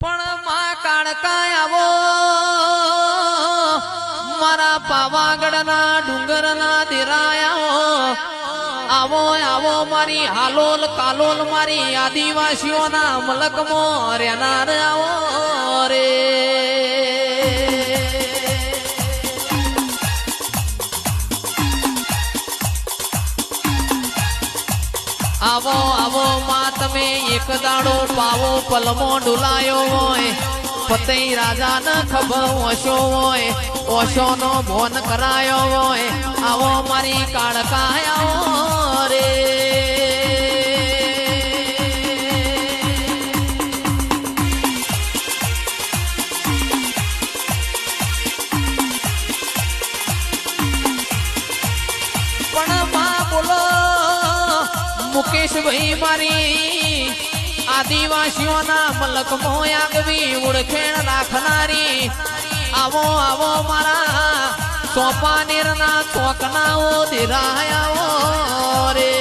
પણ માં કાળકા આવો મારા પાવાગઢના ડુંગરના દેરાયા આવો આવો મારી હાલોલ કાલોલ મારી આદિવાસીઓના મલકમાં રહેનાર આવો રે આવો આવો માં તમે એક દાડો પાવો પલમો ડુલાયો હોય ફતેહ રાજા ન ખબર ઓશો હોય ઓશો નો ભોન કરાયો હોય આવો મારી કાળકા આવો રે પણ માં બોલો મુકેશભાઈ મારી આદિવાસીઓના મલક મોયાગવી ઓળખેણ રાખનારી આવો આવો મારા સોપાનેરના ચોકનાઓ દેરાયાઓ રે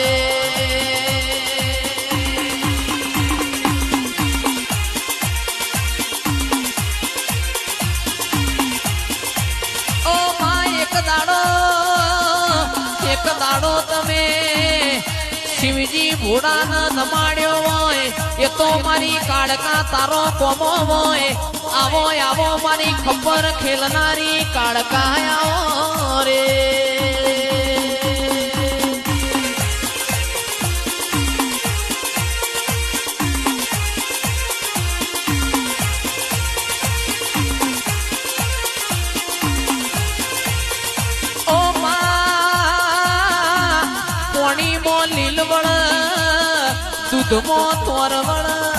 ઓ માં એક દાડો તમે શિવજી ભોળાના નમાડ્યો હોય એ તો મારી કાળકા તારો કોમો હોય આવો આવો મારી ખબર ખેલનારી કાળકા આવો રે ઓ માં પોણીમો લીલવળ દૂધમો તોરવળ